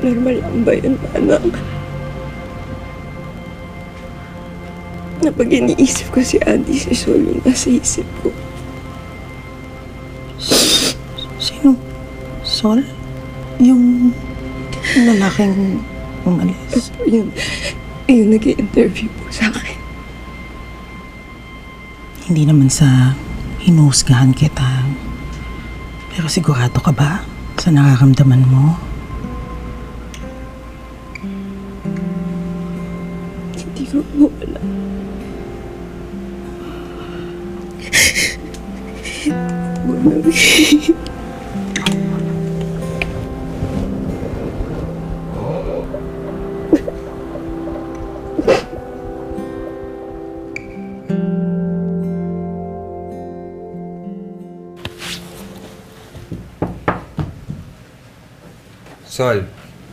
Normal lang ba yun, anak? Na pag iniisip ko si Andy, si Sol yung nasa isip ko. Sino? Sol? Yung lalaking umalis? Yung nag-i-interview po sa akin. Hindi naman sa hinuhusgahan kita. Pero sigurado ka ba sa nararamdaman mo? Hindi ko po alam. Sol,